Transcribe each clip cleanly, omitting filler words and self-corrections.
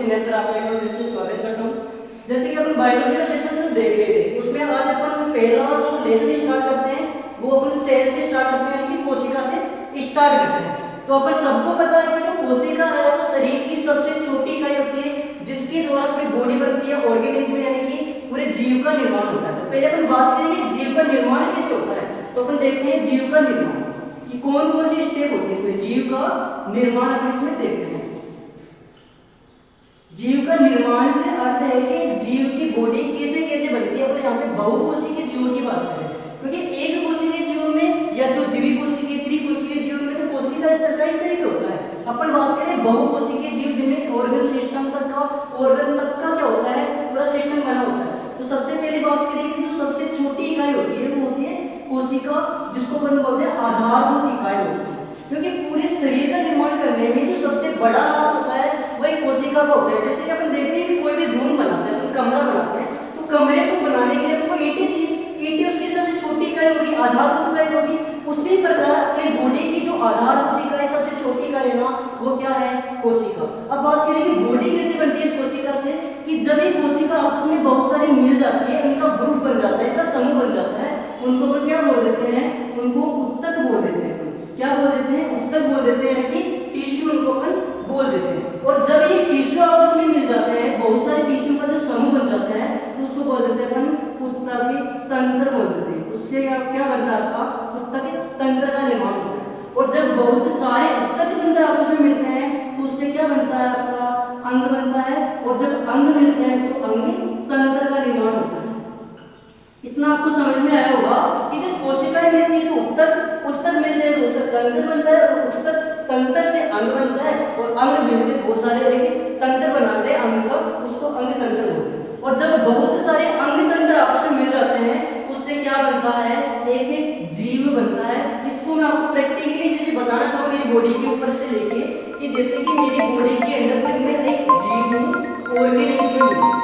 Channel पर आपका एक बार फिर से स्वागत करता हूँ। जैसे कि अपन बायोलॉजी का सेशन में देख रहे थे, उसमें आज अपन पहला जो लेसन स्टार्ट करते हैं वो अपन सेल से स्टार्ट करते हैं, यानी कि कोशिका से स्टार्ट करते हैं। तो अपन सबको पता है कि जो कोशिका है वो शरीर की सबसे छोटी इकाई होती है, जिसके द्वारा पूरी बॉडी बनती है, ऑर्गेनिज्म यानी कि पूरे जीव का निर्माण होता है। तो पहले अपन बात करेंगे जीव का निर्माण कैसे होता है। तो अपन देखते हैं जीव का निर्माण कि कौन कौन सी स्टेप होती है इसमें। जीव का निर्माण अपन इसमें देखते हैं। जीव का निर्माण से अर्थ है कि जीव की बॉडी कैसे कैसे बनती है। अपन यहाँ पे बहुकोशिकीय जीवों की बात करें, क्योंकि एक कोशिकीय जीव में या जो द्विकोशिकीय त्रिकोशिकीय जीव में तो कोशिका स्तर का ही शरीर होता है। अपन बात करें बहुकोशिकीय जीव जिनमें ऑर्गन सिस्टम तक का क्या होता है, पूरा सिस्टम बना होता है। तो सबसे पहले बात करेंगे जो सबसे छोटी इकाई होती है वो होती है कोशिका, जिसको अपन बोलते हैं आधारभूत इकाई होती है। क्योंकि पूरे शरीर का निर्माण करने में जो सबसे बड़ा हाथ होता है वही कोशिका का होता है। जैसे कि अपन देखते हैं कोई भी रूम बनाते हैं, कमरा बनाते हैं, तो कमरे को बनाने के लिए हमको ईंटें चाहिए। ईंटें उसकी सबसे छोटी इकाई होगी, आधारभूत इकाई होगी। उसी प्रकार अपनी बॉडी की जो आधारभूत इकाई सबसे छोटी इकाई है ना, वो क्या है, कोशिका। अब बात करें कि बॉडी कैसे बनती है इस कोशिका से, कि जब ये कोशिका आपस में बहुत सारी मिल जाती है, इनका ग्रुप बन जाता है, इनका समूह बन जाता है, उनको अपन क्या बोल देते हैं, उनको उत्तक बोल देते हैं। क्या बोल देते हैं, उत्तक बोल देते हैं, कि टिश्यू उनको अपन बोल देते हैं। और जब ये टिश्यू आपस में मिल जाते हैं, बहुत सारे टिश्यू का जो समूह बन जाता है, तो उसको बोल देते हैं अपन उत्तक तंत्र बोल देते हैं। उससे क्या बनता है, आपका उत्तक तंत्र का निर्माण होता है। और जब बहुत सारे उत्तक तंत्र आपस में मिलते हैं तो उससे क्या बनता है, आपका अंग बनता है। और जब अंग मिलते हैं तो अंग तंत्र का निर्माण होता है। इतना आपको समझ में आया होगा कि जब कोशिकाएं मिलती है तो उत्तक मिलते हैं तो उत्तक तंत्र बनता है, और उत्तक तंत्र से अंग बनता है, और अंग मिलकर बहुत सारे एक तंत्र बनाते हैं अंग का, उसको अंग तंत्र बोलते हैं। और जब बहुत सारे अंग तंत्र आपस में मिल जाते हैं उससे क्या बनता है, एक जीव बनता है। इसको मैं आपको प्रैक्टिकली जैसे बताना चाहूँ मेरी बॉडी के ऊपर से लेके, कि जैसे कि मेरी बॉडी के अंदर तक मैं एक जीव हूँ, ऑर्गेनिज्म हूँ।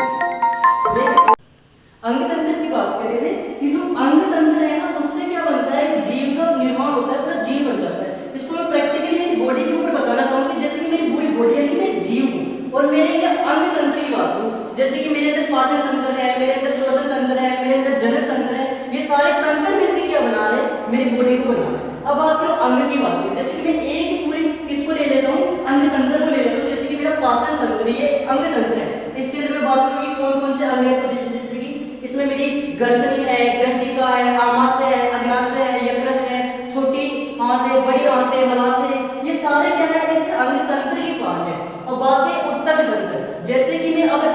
अंग तंत्र की बात करें थे कि जो अंग तंत्र है ना, उससे क्या बनता है कि जीव का निर्माण होता है, पूरा जीव बन जाता है। इसको मैं प्रैक्टिकली मेरी बॉडी के ऊपर बताना चाहूंगी। जैसे कि मेरी पूरी बॉडी है कि मैं जीव हूँ, और मेरे क्या अंग तंत्र की बात करूँ, जैसे कि मेरे अंदर पाचन तंत्र है, मेरे अंदर श्वसन तंत्र है, मेरे अंदर जनन तंत्र है, ये सारे तंत्र मिलकर क्या बना रहे हैं, मेरी बॉडी को बना रहे हैं। अब बात करो अंग की बात करें, जैसे कि मैं एक पूरी किसको ले लेता हूँ, अंग तंत्र को ले लेता हूँ। जैसे कि मेरा पाचन तंत्र ये अंग तंत्र है, इसके अंदर मैं बात करूँ कि कौन कौन से अंग है। तो जैसे कि इसमें मेरी ग्रसनी है, ग्रसिका है, आमाशय है, अग्नाशय है, यकृत है, छोटी आंत है, बड़ी आंत है, मलाशय, ये सारे क्या है, इस अंग तंत्र की पार्ट है। और बात है उत्तक तंत्र, जैसे कि मैं अब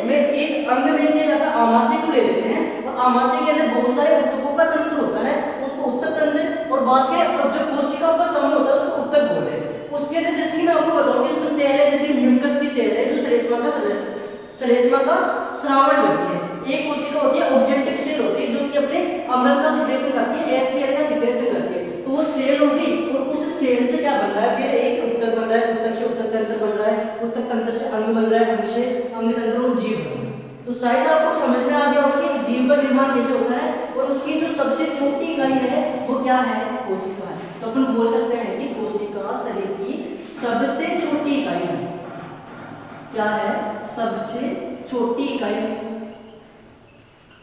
मैं एक अंग में से आमाशय को ले लेते हैं, और आमाशय के अंदर बहुत सारे उत्तकों का तंत्र होता है, उसको उत्तक तंत्र। और बात है अब जो कोशिकाओं का समूह होता है उसको उत्तक बोलते हैं। उसके अंदर जैसे कि मैं आपको बताऊं कि इसमें सेल है, जैसे म्यूकस की सेल है जो श्लेष्मा का श्रावण करती है। एक कोशिका होती है ऑब्जेक्टिव सेल होती है, जो कि अपने अम्ल का सिक्रेशन करती है, HCl का सिक्रेशन करती है। तो वो सेल होगी, और उस सेल से क्या बन रहा है, फिर एक उत्तक बन रहा है, उत्तक से उत्तक तंत्र बन रहा है, उत्तक तंत्र से अंग बन रहा है, अंग से अंग तंत्र और जीव बन रहा है। तो शायद आपको समझ में आ गया होगा कि जीव का निर्माण कैसे होता है, और उसकी जो सबसे छोटी इकाई है वो क्या है, कोशिका है। तो अपन बोल सकते हैं कि कोशिका शरीर की सबसे छोटी इकाई है। क्या है, सबसे छोटी इकाई है।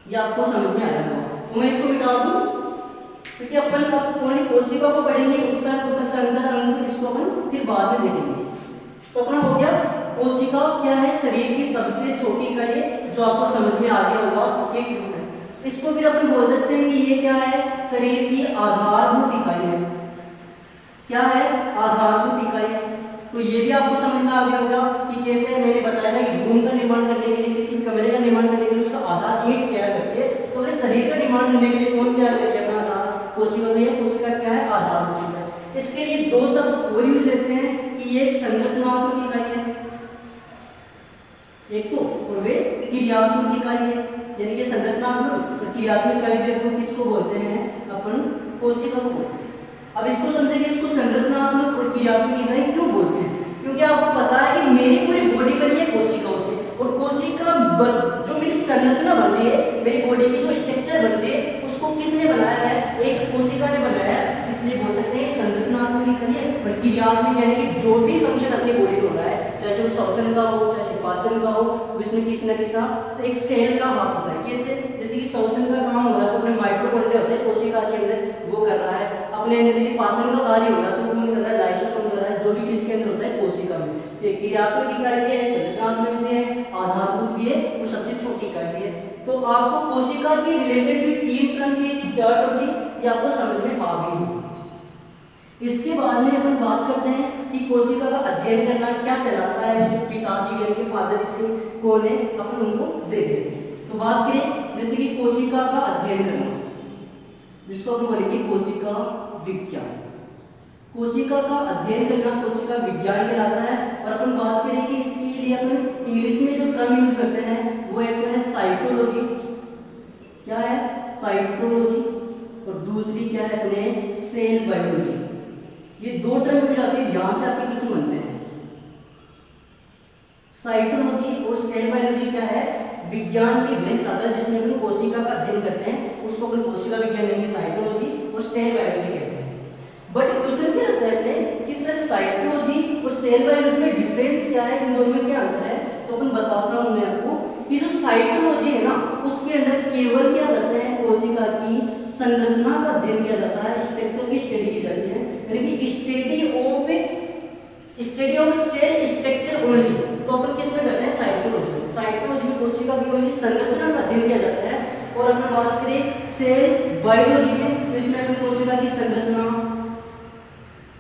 ये आपको समझ में आया होगा। तो मैं इसको मिटा दूं, क्योंकि अपन कोशिका को पढ़ेंगे, उत्तक तंत्र अंग, इसको अपन फिर बाद में देखेंगे। तो अपना हो गया कोशिका क्या है, शरीर की सबसे छोटी इकाई है, जो आपको समझ में आ गया होगा कि क्यों है। इसको फिर अपन बोल सकते हैं कि ये क्या है, शरीर की आधारभूत इकाई है। क्या है, आधारभूत इकाई है। तो ये भी आपको समझ में आ गया होगा कि कैसे मैंने बताया कि रूम का निर्माण करने के लिए, किसी कमरे का निर्माण करने के लिए उसका आधार ईंट तैयार करती है। तो अपने शरीर का निर्माण करने के लिए कौन तैयार करती है, अपना आधार कोशिका में। कोशिका क्या है, आधारभूत इकाई। इसके लिए दो शब्द और यूज लेते हैं कि ये संरचनात्मक इकाई है एक तो, और वे क्रियात्मक इकाई है। यानी कि संरचनात्मक और क्रियात्मक इकाई भी अपन किसको बोलते हैं, अपन कोशिका को बोलते हैं। अब इसको समझेंगे, इसको संरचनात्मक और क्रियात्मक इकाई क्यों बोलते हैं, क्योंकि आपको पता है कि मेरी पूरी बॉडी बनी है कोशिकाओं से, और कोशिका जो मेरी संरचना बन रही है, मेरी बॉडी की जो स्ट्रक्चर बन रही है, उसको किसने बनाया है, एक कोशिका ने बनाया है। इसलिए बोल सकते हैं संरचनात्मक इकाई है। और क्रियात्मक यानी कि जो भी फंक्शन अपनी बॉडी में हो रहा है, चाहे वो श्वसन का हो, चाहे पाचन का हो, उसमें किसी न किसी एक सेल का हाथ होता है। कैसे? जैसे कि श्वसन का काम हो रहा है तो अपने माइटोकॉन्ड्रिया होते हैं कोशिका के अंदर, वो कर रहा है। अपने अंदर यदि पाचन का कार्य हो रहा है तो कौन कर रहा है? लाइसोसोम कर रहा है, जो भी किसके अंदर होता है? कोशिका में। ये क्रियात्मक इकाई है, संरचनात्मक भी है, आधारभूत भी है और सबसे छोटी इकाई भी है। तो आपको कोशिका की रिलेटेड भी 3 टर्म की 4 टर्म की ये आपको समझ में आ गई होगी। इसके बाद में अपन बात करते हैं कि कोशिका का अध्ययन करना क्या कहलाता है। जो पिताजी यानी कि फादर इसके कौन है, अपन उनको देख लेते हैं। तो बात करें जैसे कि कोशिका का अध्ययन करना, जिसको अपन बोलेंगे कोशिका विज्ञान। कोशिका का अध्ययन करना कोशिका विज्ञान कहलाता है। और अपन बात करें कि इसके लिए अपन इंग्लिश में जो टर्म यूज करते हैं वो एक तो है साइटोलॉजी, क्या है? साइटोलॉजी। और दूसरी क्या है अपने? Cell biology. ये 2 टर्म मिल जाती है, ध्यान से आपके क्वेश्चन बनते हैं। साइटोलॉजी और सेल बायोलॉजी क्या है? विज्ञान की वह शाखा जिसमें अपन कोशिका का अध्ययन करते हैं उसको अपन कोशिका विज्ञान यानी साइटोलॉजी और सेल बायोलॉजी कहते हैं। बट क्वेश्चन क्या आता है अपने कि सर साइटोलॉजी और सेल बायोलॉजी में डिफरेंस क्या है, इन दोनों में क्या अंतर है? तो अपन बताता हूं मैं आपको कि जो साइटोलॉजी है ना उसके अंदर केवल क्या करते हैं? कोशिका की संरचना का अध्ययन किया जाता है, स्ट्रक्चर की स्टडी की जाती है, यानी कि study of cell structure only. तो अपन किस में करते हैं? साइटोलॉजी। साइटोलॉजी में कोशिका की ओनली संरचना का अध्ययन किया जाता है। और अपन बात करें सेल बायोलॉजी में तो इसमें अपन कोशिका की संरचना,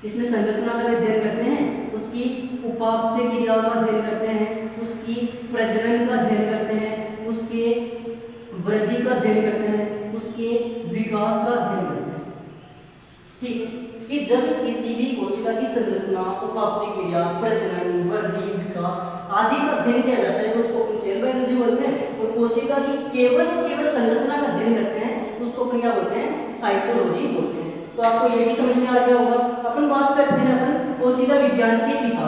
इसमें संरचना का अध्ययन करते हैं, उसकी उपापचय क्रियाओं का अध्ययन करते हैं, उसकी प्रजनन का अध्ययन करते हैं, उसके वृद्धि का अध्ययन करते हैं, उसके विकास का अध्ययन करते हैं। ठीक है कि जब किसी भी कोशिका की संरचना, उपापचय क्रिया, प्रजनन, वृद्धि, विकास आदि का अध्ययन किया जाता है तो उसको अपन सेल बायोलॉजी बोलते हैं। और कोशिका की केवल संरचना का अध्ययन करते हैं तो उसको अपन क्या बोलते हैं? साइटोलॉजी बोलते हैं। तो आपको ये भी समझ में आ गया होगा। अपन बात करते हैं अपन कोशिका विज्ञान के पिता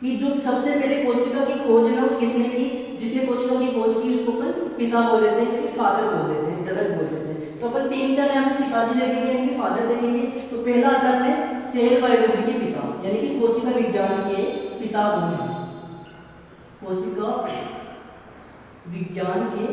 की, जो सबसे पहले कोशिका की खोज है ना वो किसने की? जिसने कोशिका की खोज की उसको अपन पिता बोल देते हैं, इसके फादर बोल देते हैं, जनक बोल देते हैं। तो अपन 3-4 यहाँ पे पिताजी देखेंगे, इनके फादर देखेंगे। तो पहला आता है सेल बायोलॉजी के पिता, यानी कि कोशिका विज्ञान के पिता बोले, कोशिका विज्ञान के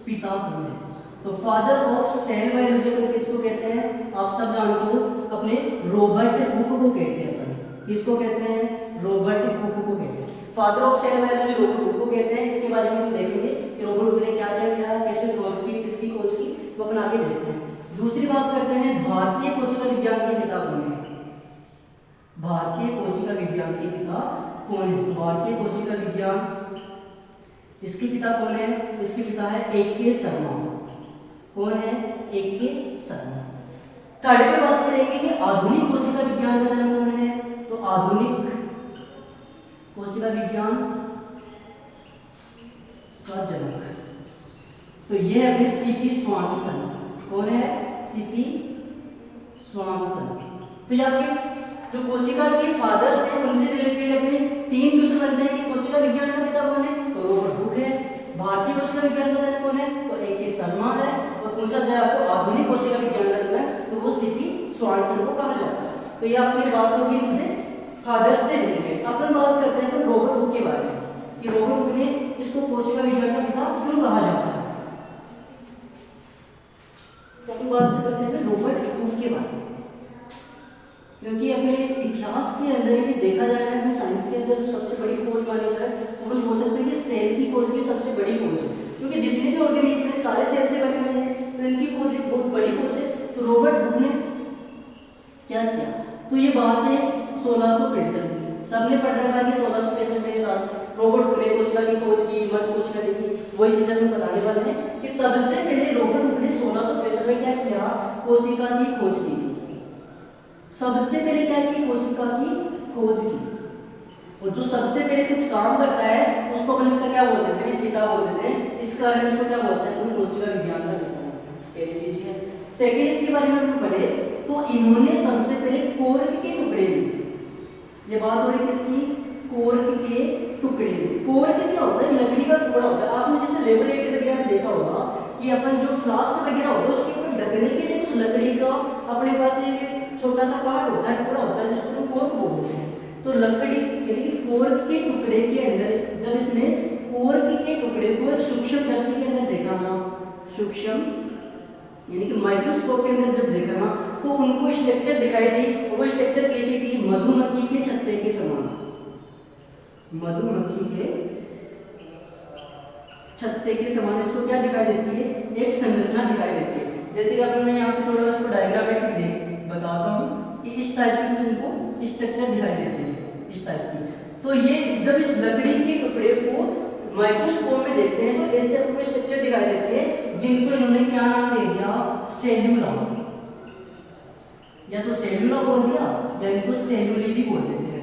पिता बोले। तो फादर ऑफ सेल बायोलॉजी को किसको कहते हैं? आप सब जानते हो, अपने रॉबर्ट हुक को कहते हैं। अपन किसको कहते हैं? रॉबर्ट हुक को कहते हैं। Father of cell biology Robert Hooke को कहते हैं। इसके बारे में हम देखेंगे कि रॉबर्ट हुक ने क्या क्या किया, कैसे खोज की, किसकी खोज की, तो अपन आगे देखते हैं। दूसरी बात करते हैं भारतीय कोशिका विज्ञान के पिता कौन है? भारतीय कोशिका विज्ञान के पिता कौन है? भारतीय कोशिका विज्ञान इसके पिता कौन है? इसके पिता है A.K. शर्मा। कौन है? A.K. शर्मा। थर्ड पे बात करेंगे कि आधुनिक कोशिका विज्ञान का जन्म कौन है? तो आधुनिक कोशिका विज्ञान का जनक तो ये है अपने C.P. स्वानसन। कौन है? C.P. स्वानसन। तो यहाँ पे जो कोशिका के फादर्स हैं उनसे रिलेटेड अपने 3 क्वेश्चन बनते हैं कि कोशिका विज्ञान का पिता कौन है? तो रॉबर्ट हुक है। भारतीय कोशिका विज्ञान का जनक कौन है? तो A.K. शर्मा है। और पूछा जाए आपको आधुनिक कोशिका विज्ञान का जनक तो वो C.P. स्वानसन को कहा जाता है। तो ये आपकी बात होगी इनसे फादर्स से रिलेटेड। अपन बात करते हैं तो रॉबर्ट हुक के बारे में कि रॉबर्ट हुक ने इसको कोशिका विज्ञान का पिता क्यों कहा जाता है। तो अपन बात करते हैं रॉबर्ट हुक के बारे में, क्योंकि अपने इतिहास के अंदर ही देखा जाए ना, साइंस के अंदर जो सबसे बड़ी खोज मानी जाए तो अपन बोल सकते हैं कि सेल की खोज भी सबसे बड़ी खोज है, क्योंकि जितने भी ऑर्गेनिज्म है सारे सेल से बने हुए हैं, तो इनकी खोज एक बहुत बड़ी खोज है। तो रॉबर्ट हुक ने क्या किया? तो ये बात है 1665 की, सबने पढ़ रखा है कि 1665 में रॉबर्ट हुक ने कोशिका की खोज की, मर्द कोशिका देखी। वही चीज हम बताने वाले हैं कि सबसे पहले रॉबर्ट हुक ने 1665 में क्या किया? कोशिका की खोज की थी। सबसे पहले क्या की? कोशिका की खोज की। और जो सबसे पहले कुछ काम करता है उसको अपन इसका क्या बोल देते हैं? पिता बोल देते हैं। इस कारण इसको क्या बोलते हैं? कोशिका विज्ञान का पिता बोलते हैं। पहली चीज है। सेकंड इसके बारे में हम पढ़े तो इन्होंने सबसे पहले कोर्क के टुकड़े लिए। ये बात हो रही किसकी? कोर्क के टुकड़े। कोर्क क्या होता है? लकड़ी का टुकड़ा होता है। आपने जैसे लेबोरेटरी वगैरह में देखा होगा कि अपन जो फ्लास्क वगैरह होता है उसके ऊपर ढकने के लिए कुछ लकड़ी का अपने पास एक छोटा सा पार्ट होता है, टुकड़ा होता है, जिसको हम कोर्क बोलते हैं। तो लकड़ी यानी कि कोर्क के टुकड़े के अंदर सूक्ष्मदर्शी के अंदर देखा ना, सूक्ष्म यानी कि माइक्रोस्कोप के अंदर जब देखा ना, तो उनको स्ट्रक्चर दिखाई दी। वो स्ट्रक्चर कैसी थी? मधुमक्खी के छत्ते के समान, मधुमक्खी के छत्ते के समान इसको क्या दिखाई देती है? एक संरचना दिखाई देती है। जैसे कि अपन मैं यहाँ पे थोड़ा इसको डायग्रामेटिक बताता हूँ कि इस टाइप की कुछ इनको स्ट्रक्चर दिखाई देती है, इस टाइप की। तो ये जब इस लकड़ी के टुकड़े को माइक्रोस्कोप में देखते हैं तो ऐसे आपको स्ट्रक्चर दिखाई देते हैं, जिनको इन्होंने क्या नाम दे दिया? सेल्यूला। या तो सेल्यूला बोल दिया या इनको सेल्यूली भी बोल देते हैं,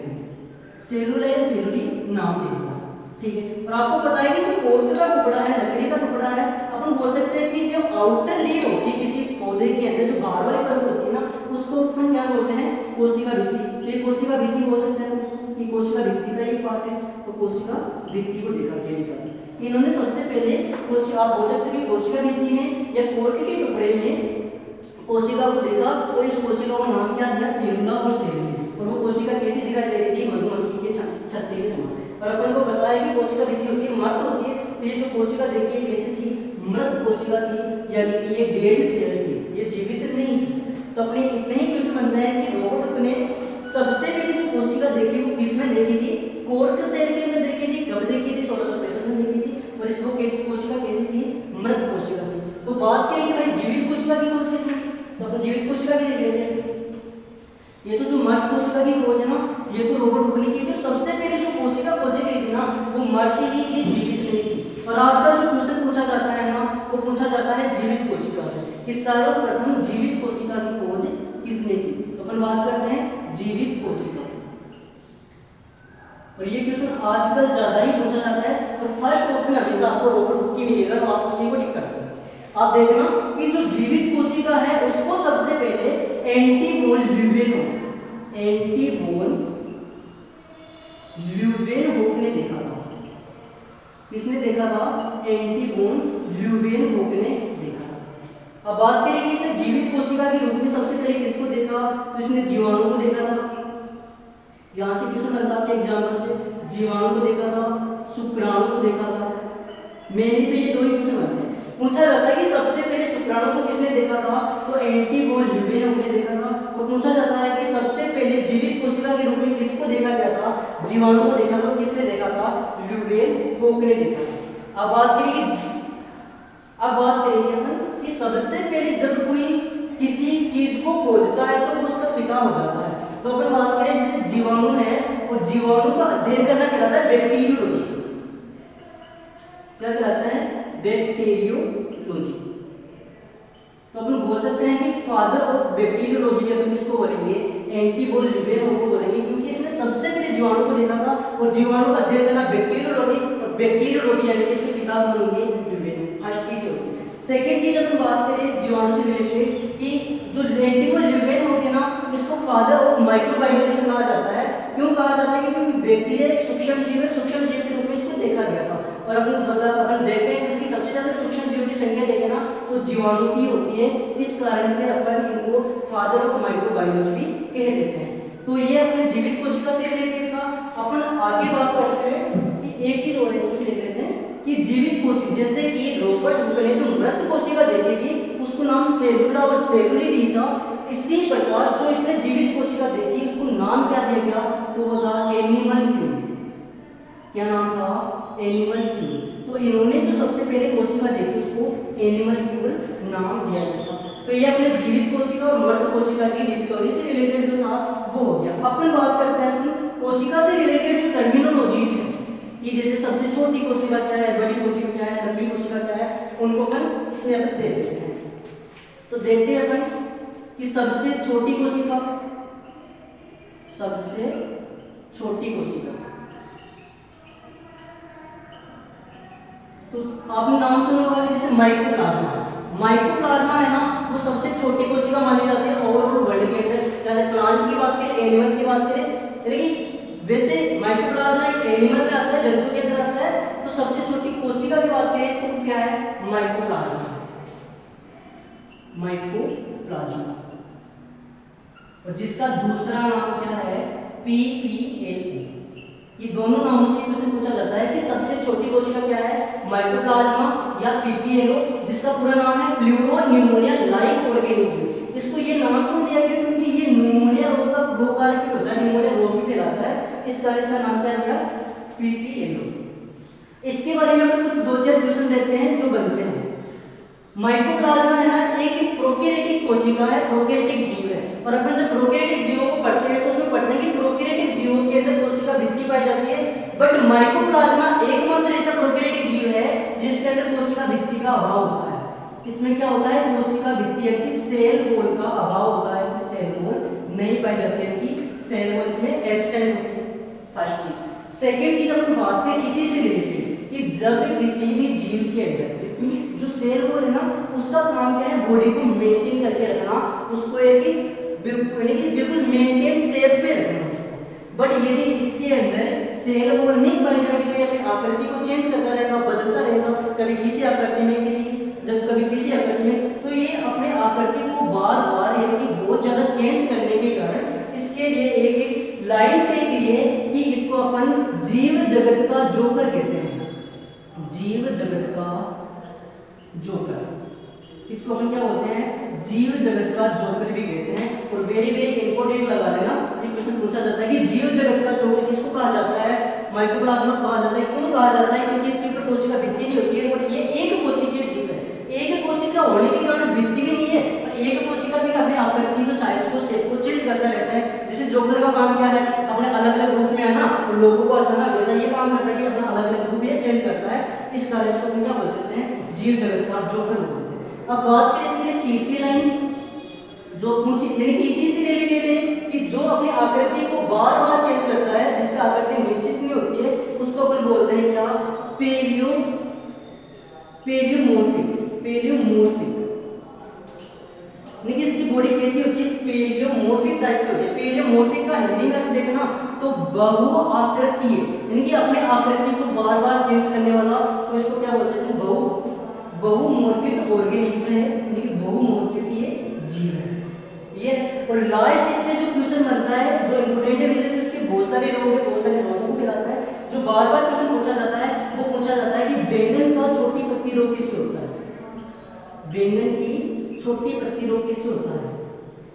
सेल्यूला या सेल्यूली नाम दे दिया, ठीक है। और आपको पता है कि जो कोर्क का टुकड़ा है, लकड़ी का टुकड़ा है, अपन बोल सकते हैं कि जो आउटर लीव होती है किसी पौधे के अंदर, जो बाहर वाली परत होती है ना, उसको अपन क्या बोलते हैं? कोशिका भित्ति। तो ये कोशिका भित्ति बोल सकते हैं कि कोशिका भित्ति का ही पार्ट है। तो कोशिका भित्ति को देखा क्या निकाली इन्होंने सबसे पहले। कोशिका आप बोल सकते हैं कि कोशिका भित्ति में या कोर्क के टुकड़े में कोशिका को देखा और इस कोशिका का नाम क्या दिया? सेलुला और सेलुली। और वो कोशिका कैसी दिखाई दे रही थी? मधुमक्खी के छत्ते के समान। और अपन को बताया कि कोशिका भित्ति होती है, मृत होती है। तो ये जो कोशिका देखिए कैसी थी? मृत कोशिका थी, यानी कि ये डेड सेल थी, ये जीवित नहीं थी। तो अपने इतने ही क्वेश्चन बनता है कि रोबोट ने सबसे पहले जो कोशिका देखी वो किसमें देखी थी? कोर्क सेल के अंदर देखी थी। कब देखी थी? 1663 में देखी थी। और इसको कैसी कोशिका कैसी थी? मृत कोशिका थी। तो बात करें कि भाई जीवित कोशिका की खोज किसने की? तो अपन जीवित कोशिका की देख लेते हैं। ये तो जो मृत कोशिका की खोज है ना, ये तो रोबोट हुक ने की। तो सबसे पहले जो कोशिका खोजी गई थी ना, वो मृत ही थी, जीवित नहीं थी। और आज का जो क्वेश्चन पूछा जाता है ना, वो पूछा जाता है जीवित कोशिका से कि सर्वप्रथम जीवित कोशिका की खोज किसने की? तो अपन बात करते हैं जीवित कोशिका। और ये क्वेश्चन आजकल ज्यादा ही पूछा जाता है। और फर्स्ट ऑप्शन हमेशा आपको रोबोट हुक की मिलेगा, तो आप उसी को टिक करते हैं। आप देखना कि जो जीवित कोशिका है उसको सबसे पहले एंटी वॉन ल्यूवेनहोक ने देखा था। किसने देखा था? एंटी वॉन ल्यूवेनहोक ने देखा था। अब बात करें कि इसने जीवित कोशिका के रूप में सबसे पहले किसको देखा? तो इसने जीवाणु को देखा था। यहां से क्वेश्चन लगता है एग्जाम्पल से, जीवाणु को देखा था, शुक्राणु को देखा था। मेनली तो ये दो ही क्वेश्चन बनते हैं। पूछा जाता है कि सबसे पहले शुक्राणु को किसने देखा था? तो एंटी वॉन ल्यूवेनहोक ने देखा था। और पूछा जाता है कि सबसे पहले जीवित कोशिका के रूप में किसको देखा गया था? जीवाणु को देखा था। किसने देखा था? ल्यूवेनहोक ने देखा था। अब बात करेंगे अपन कि सबसे पहले जब कोई किसी चीज को खोजता है तो वो उसका पिता हो जाता है। तो अपन बात करें जैसे जीवाणु है, और जीवाणु का अध्ययन करना कहलाता है बैक्टीरियोलॉजी। क्या कहलाता है? बैक्टीरियोलॉजी। तो अपन बोल सकते हैं कि फादर ऑफ बैक्टीरियोलॉजी अपन किसको बोलेंगे? एंटी वॉन ल्यूवेनहोक को बोलेंगे, क्योंकि इसने सबसे पहले जीवाणु को देखा था और जीवाणु का अध्ययन करना बैक्टीरियोलॉजी, और बैक्टीरियोलॉजी यानी इसके पिता बोलेंगे ल्यूवेनहोक। फर्स्ट चीज होगी। सेकंड चीज अपन बात करें जीवाणु से रिलेटेड कि जो एंटी वॉन ल्यूवेनहोक है ना, इसको फादर ऑफ माइक्रोबायोलॉजी कहा जाता है। क्यों कहा जाता है? क्योंकि बैक्टीरिया एक सूक्ष्म जीव है, सूक्ष्म जीव के रूप में इसको देखा गया था। और अपन देखते हैं इसकी सबसे ज्यादा सूक्ष्म जीवों की संख्या देखें ना, तो जीवाणु की होती है। इस कारण से अपन इनको फादर ऑफ माइक्रोबायोलॉजी भी कह देते हैं। तो ये अपने जीवित कोशिका से रिलेटेड था। अपन आगे बात करते हैं कि एक चीज और इसमें देख लेते हैं कि जीवित कोशिका, जैसे कि रॉबर्ट हुक ने जो मृत कोशिका देखी थी उसको नाम सेलुला और सेलुली दिया था। इसी प्रकार जो इसने जीवित कोशिका देखी उसको नाम क्या दिया गया? तो वो था एनिमल्क्यूल। क्या नाम था? एनिमल्क्यूल। तो इन्होंने जो सबसे पहले कोशिका देखी उसको एनिमल्क्यूल नाम दिया गया था। तो ये अपने जीवित कोशिका और मृत कोशिका की डिस्कवरी से रिलेटेड जो था वो हो गया। अपन बात करते हैं कोशिका से रिलेटेड जो टर्मिनोलॉजीज है कि जैसे सबसे छोटी कोशिका क्या है, बड़ी कोशिका क्या है, लंबी कोशिका क्या है, उनको अपन इसमें अपन दे देते हैं। तो देखते हैं अपन कि सबसे छोटी कोशिका, सबसे छोटी कोशिका, तो आपने नाम सुना होगा जैसे माइक्रोप्लाज्मा। माइक्रोप्लाज्मा है ना, वो सबसे छोटी कोशिका मानी जाती है ओवरऑल वर्ल्ड के अंदर। चाहे प्लांट की बात करें, एनिमल की बात करें, लेकिन वैसे माइक्रोप्लाज्मा एक एनिमल में आता है, जंतु के अंदर आता है। तो सबसे छोटी कोशिका की बात करें तो क्या है? माइक्रोप्लाज्मा। माइक्रोप्लाज्मा। और जिसका दूसरा नाम क्या है? PPLA। ये दोनों नामों से क्वेश्चन पूछा जाता है कि सबसे छोटी कोशिका क्या है? माइकोप्लाज्मा या पीपीएनओ, जिसका पूरा नाम है प्लूरो न्यूमोनिया लाइक ऑर्गेनिज्म। इसको ये नाम क्यों दिया गया? क्योंकि ये न्यूमोनिया रोग का रोगकारक होता है, न्यूमोनिया रोग भी कहलाता है, इस कारण इसका नाम क्या दिया? पीपीएनओ। इसके बारे में हम कुछ दो चार क्वेश्चन देखते हैं जो बनते हैं। माइकोप्लाज्मा है ना, एक प्रोकैरियोटिक कोशिका है, प्रोकैरियोटिक जीव है। और अपन जब प्रोकैरियोटिक जीवों को पढ़ते हैं तो उसमें पढ़ते हैं कि प्रोकैरियोटिक जीवों के अंदर कोशिका भित्ति पाई जाती है, बट माइकोप्लाज्मा एकमात्र ऐसा प्रोकैरियोटिक जीव है जिसके अंदर कोशिका भित्ति का अभाव होता है। इसमें क्या होता है? कोशिका भित्ति यानी कि सेल वॉल का अभाव होता है, इसमें सेल वॉल नहीं पाई जाती है कि सेल वॉल इसमें एब्सेंट होती है। फर्स्ट चीज। सेकंड चीज अपन बात करें इसी से रिलेटेड कि जब किसी भी जीव के अंदर, क्योंकि जो सेल वॉल है ना उसका काम क्या है? बॉडी को मेंटेन करके रखना, उसको एक बिल्कुल मेंटेन शेप पे रखना उसको। बट यदि इसके अंदर सेल वॉल नहीं पाई जाएगी तो ये अपनी आकृति को चेंज करता रहेगा, बदलता रहेगा, कभी किसी आकृति में कभी किसी आकृति में, तो ये अपने आकृति को बार बार यानी कि बहुत ज्यादा चेंज करने के कारण इसके लिए एक लाइन तय की है कि इसको अपन जीव जगत का जोकर कहते हैं। जीव जगत का जोकर, इसको अपन क्या बोलते हैं? जीव जगत का जोकर भी कहते हैं। और वेरी वेरी इंपॉर्टेंट लगा लेना, ये क्वेश्चन पूछा जाता है कि जीव जगत का जोकर किसको कहा जाता है? माइकोप्लाज्मा कहा जाता है। क्यों कहा जाता है? क्योंकि इसके ऊपर कोशिका भित्ति नहीं होती है और ये एक कोशिकीय जीव है। एक कोशिका होने के कारण भित्ति भी नहीं है और एक कोशिका भी अपने आकृति को, साइज को, शेप को चेंज करता रहता है। जैसे जोकर का काम क्या है? अपने अलग अलग रूप में आना और लोगों को हंसाना, वैसा ये काम करता है कि अपना अलग अलग रूप ये चेंज करता है। इस कारण इसको हम क्या बोलते हैं? जीव जगत का जोकर बोलते हैं। अब बात करें इसके लिए तीसरी लाइन जो पूछी, यानी कि इसी से रिलेटेड है कि जो अपनी आकृति को बार बार चेंज करता है, जिसका आकृति निश्चित नहीं होती है, उसको अपन बोलते हैं क्या? पेलियोमॉर्फिक। यानी कि इसकी बॉडी कैसी होती है? पेलियोमॉर्फिक टाइप की होती है। पेलियोमॉर्फिक का हिंदी में देखना तो बहुआकृतीय, यानी कि अपने आकृति को बार बार चेंज करने वाला, तो इसको क्या बोलते हैं? बहुमॉर्फिक ऑर्गेनिज्म है, यानी कि बहुमॉर्फिक ये जीव है ये। और लास्ट इससे जो क्वेश्चन बनता है जो इंपोर्टेंट है, वैसे तो इसके बहुत सारे रोग है, बहुत सारे रोगों को खिलाता है, जो बार बार क्वेश्चन पूछा जाता है वो पूछा जाता है कि बैंगन का छोटी पत्ती रोग किससे होता है? बैंगन की छोटी पत्ती रोग किससे होता है?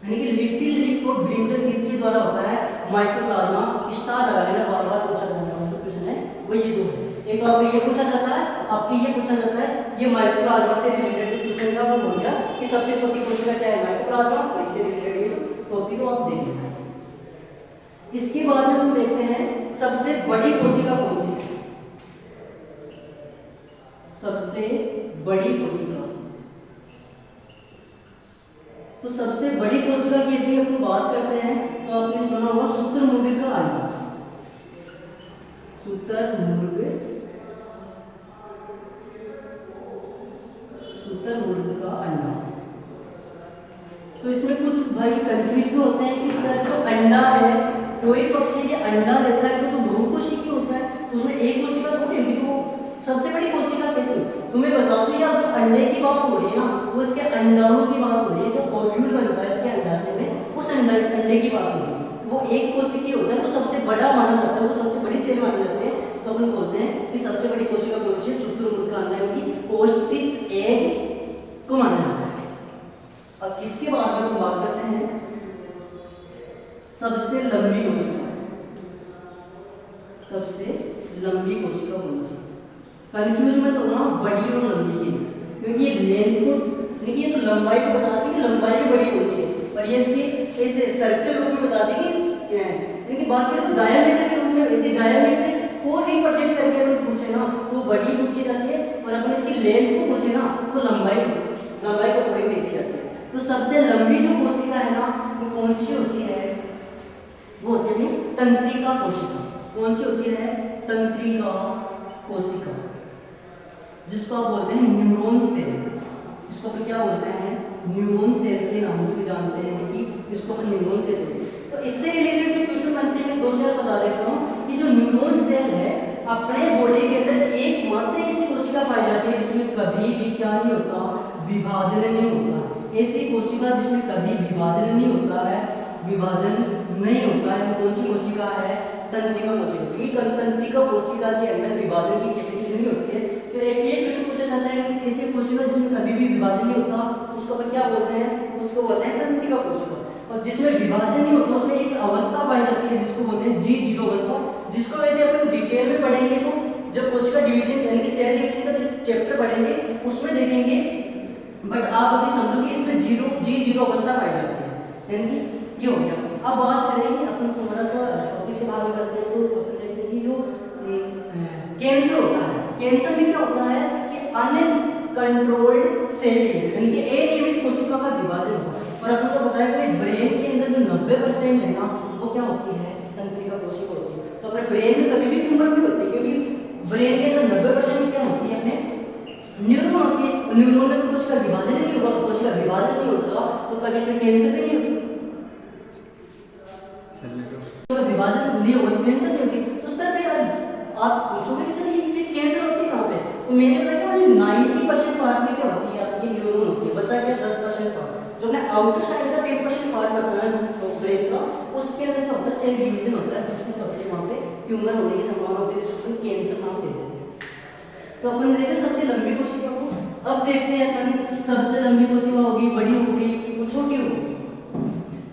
यानी कि लिटिल लीफ ऑफ ब्रिंजल किसके द्वारा होता है? माइकोप्लाज्मा। स्टार लगा लेना, बार बार पूछा जाने वाला जो क्वेश्चन है वो ये दो है। एक आपको ये पूछा जाता है, आपके ये पूछा जाता है, ये माइकोप्लाज्मा से रिलेटेड जो क्वेश्चन था वो बोल गया कि सबसे छोटी कोशिका क्या है? माइकोप्लाज्मा। और इससे रिलेटेड टॉपिक को आप देख लेना। इसके बाद में हम देखते हैं सबसे बड़ी कोशिका कौन सी है? सबसे बड़ी कोशिका, तो सबसे बड़ी कोशिका की यदि हम बात करते हैं तो आपने सुना होगा शुतुरमुर्ग का अंडा। शुतुरमुर्ग का अंडा। तो इसमें कुछ भाई कंफ्यूज होते हैं कि सर जो अंडा है, कोई पक्षी के अंडा देता है तो बहुकोशिकीय होता है, उसमें एक कोशिका थोड़ी होगी, तो सबसे बड़ी कोशिका कैसे? तुम्हें बता दो यार, जो अंडे की बात हो रही है ना वो इसके अंडाणु की बात हो रही है, जो ओव्यूल बनता है इसके अंडाशय में, उस अंडे की बात हो रही है। वो एक कोशिकीय होता है, वो सबसे बड़ा माना जाता है, वो सबसे बड़ी सेल माने जाते हैं। तो अपन बोलते हैं कि सबसे बड़ी कोशिका कौन सी है? शुतुरमुर्ग का अंडा, की ओस्ट्रिच एग को माना जाता है। अब इसके बाद में हम बात करते हैं सबसे लंबी कोशिका। सबसे लंबी कोशिका कौन सी? कंफ्यूज मत होना बड़ी और लंबी की, क्योंकि ये लेंथ को, देखिए ये तो लंबाई को बताती है कि लंबाई में बड़ी कौन सी है, और ये इसके ऐसे सर्कल रूप में बताती है कि क्या है। लेकिन बात करें तो डायमीटर के रूप में, यदि डायमीटर को रिप्रेजेंट करके अपन पूछे ना तो बड़ी पूछी जाती है, और अपन इसकी लेंथ को पूछे ना तो लंबाई को थोड़ी देखी जाती है। तो सबसे लंबी जो कोशिका है ना वो कौन सी होती है? वो होती है तंत्रिका कोशिका। कौन सी होती है? तंत्रिका कोशिका, जिसको आप बोलते हैं न्यूरॉन सेल। इसको फिर क्या बोलते हैं? न्यूरॉन सेल के नाम से भी जानते हैं कि इसको अपन न्यूरॉन सेल बोलते हैं। तो इससे रिलेटेड जो क्वेश्चन बनते हैं दो चार बता देता हूँ कि जो न्यूरॉन सेल है अपने बॉडी के अंदर एकमात्र ऐसी कोशिका पाई जाती है जिसमें कभी भी क्या नहीं होता? विभाजन नहीं होता। ऐसी कोशिका जिसमें कभी विभाजन नहीं होता है, वो कौन सी कोशिका है? तंत्रिका कोशिका। तंत्रिका कोशिका के अंदर विभाजन की कैपेसिटी नहीं होती है, तो एक ये क्वेश्चन पूछा जाता है कि ऐसी कोशिका जिसमें कभी भी विभाजन नहीं होता उसको अपन क्या बोलते हैं, उसको बोलते हैं तंत्रिका कोशिका। और जिसमें विभाजन नहीं होता उसमें एक अवस्था पाई जाती है जिसको बोलते हैं G0 अवस्था, जिसको वैसे अपन डिटेल में पढ़ेंगे तो जब कोशिका डिवीजन यानी कि सेल डिवीजन का जो चैप्टर पढ़ेंगे उसमें देखेंगे, बट आप अभी समझो कि इसमें G0 अवस्था पाई जाती है, यानी कि ये हो गया। अब बात करेंगे अपन थोड़ा सा टॉपिक से बाहर निकलते हैं तो अपन देखते हैं कि जो कैंसर होता है, कैंसर में क्या होता है कि अनकंट्रोल्ड सेल डिवीजन यानी कि अनियमित कोशिका का विभाजन होता है। और अपन को बताया कि ब्रेन के अंदर जो 90% है ना वो क्या होती है, तंत्रिका कोशिका होती है। तो अपने ब्रेन में कभी भी ट्यूमर नहीं होती क्योंकि ब्रेन के अंदर 90% क्या होती है, अपने न्यूरॉन होती है। न्यूरॉन में तो कोशिका विभाजन नहीं होगा, तो कोशिका विभाजन नहीं होता तो कभी इसमें कैंसर नहीं होगा, विभाजन नहीं होगा तो कैंसर नहीं होगी। तो सर आप पूछोगे कि सर ये कैंसर होती है कहाँ पे, तो मैंने बताया कि 90% पार्ट में क्या होती है आपकी न्यूरॉन होती है, बचा क्या 10% पार्ट जो अपने आउटर साइड का 10% पार्ट होता है ब्रेन का, उसके अंदर क्या होता है सेल डिवीजन होता है जिससे क्या होता है वहाँ पे ट्यूमर होने की संभावना होती है जिसको अपन कैंसर नाम दे देते हैं। तो अपन देखते हैं सबसे लंबी कोशिका को, अब देखते हैं अपन सबसे लंबी कोशिका होगी, बड़ी होगी, वो छोटी होगी।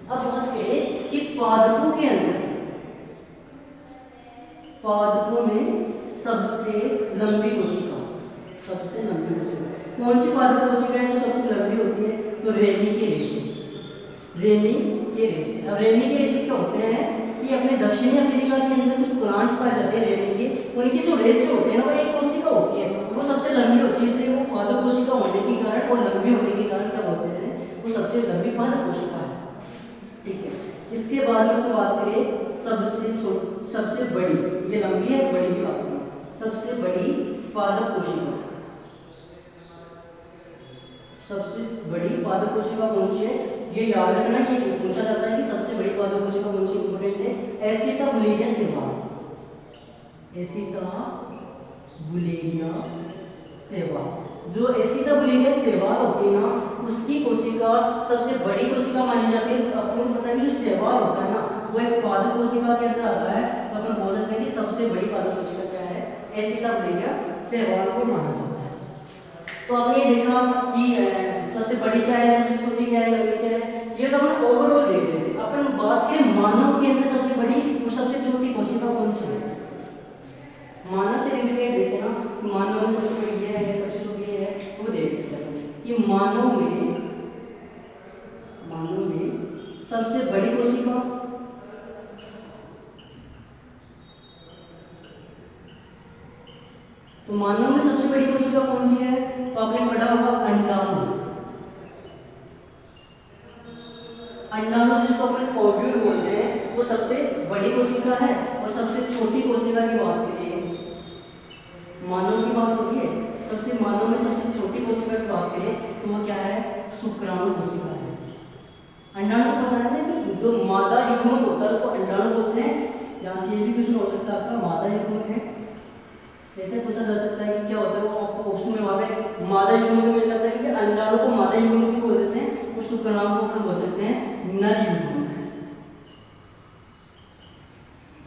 अब बात करें कि पादपों के अंदर, पादपों में सबसे लंबी कोशिका, सबसे लंबी कोशिका कौन सी पादप कोशिका है जो सबसे लंबी होती है, तो रेमी के रेशे, रेमी के रेशे। अब रेमी के रेशे क्या होते हैं कि अपने दक्षिणी अमेरिका के अंदर कुछ प्लांट्स पाए जाते हैं रेमी के, उनके जो रेशे होते हैं ना वो एक कोशिका होती है, वो सबसे लंबी होती है, इसलिए वो पादप कोशिका होने के कारण और लंबी होने के कारण क्या बोलते हैं वो सबसे लंबी पादप कोशिका है। ठीक है, इसके बाद में तो बात करें सबसे बड़ी, ये लंबी है बड़ी की बात करें, सबसे बड़ी पादप कोशिका, सबसे बड़ी पादप कोशिका कौन सी है, ये याद रखना, ये पूछा जाता है कि सबसे बड़ी पादप कोशिका कौन सी, इंपॉर्टेंट है। एसिटाबुलिरिया सेवा, एसिटाबुलिरिया सेवा, जो एसिटाबुलिरिया सेवा होती है ना उसकी कोशिका सबसे बड़ी कोशिका मानी जाती है। आपको पता है कि जो सेवाल होता है ना वो एक पादप कोशिका के अंदर आता है, तो अपन बोल सकते हैं कि सबसे बड़ी पादप कोशिका क्या है, एसिटाबुलिरिया सेवाल को माना जाता है। तो आपने ये देखा कि सबसे बड़ी क्या है, सबसे छोटी क्या है, लंबी क्या है, ये तो अपन ओवरऑल देख रहे थे। अपन बात करें मानव के अंदर सबसे बड़ी और सबसे छोटी कोशिका कौन सी है, मानव से रिलेटेड देखें ना, मानव में सबसे बड़ी ये है, सबसे छोटी ये है, वो देखते हैं कि मानव में सबसे बड़ी कोशिका, तो मानव में सबसे बड़ी कोशिका कौन सी है, तो आपने पढ़ा होगा अंडाणु, अंडाणु जिसको अपन ओव्यूल बोलते हैं वो सबसे बड़ी कोशिका है। और सबसे छोटी कोशिका की बात करें, मानव की बात होती है, सबसे मानव में सबसे छोटी कोशिका की बात करें तो वो क्या है, शुक्राणु कोशिका है। अंडाणु पता है कि जो मादा युग्मक होता है उसको अंडाणु बोलते हैं। यहाँ से ये भी क्वेश्चन हो सकता है आपका, मादा युग्मक है, ऐसे पूछा जा सकता है कि क्या होता है, वो आपको ऑप्शन में वहाँ पे मादा युग्मक मिल जाता है कि अंडाणु को मादा युग्मक भी बोल देते हैं और शुक्राणु को अपन बोल सकते हैं नर युग्मक।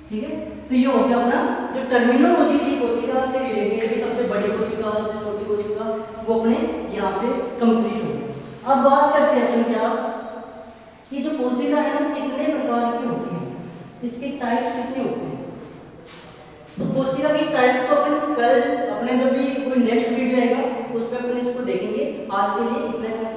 ठीक है, तो ये हो गया अपना जो टर्मिनोलॉजी थी कोशिका से रिलेटेड, सबसे बड़ी कोशिका, सबसे छोटी कोशिका, वो अपने यहाँ पे कंप्लीट हो गई। अब बात करते हैं क्या कि जो कोशिका है ना कितने प्रकार की होती है, इसके टाइप्स कितने होते हैं। तो कोशिका की टाइप्स को अपन कल अपने जब भी कोई नेक्स्ट वीडियो आएगा उस पर अपन इसको देखेंगे। आज के लिए इतना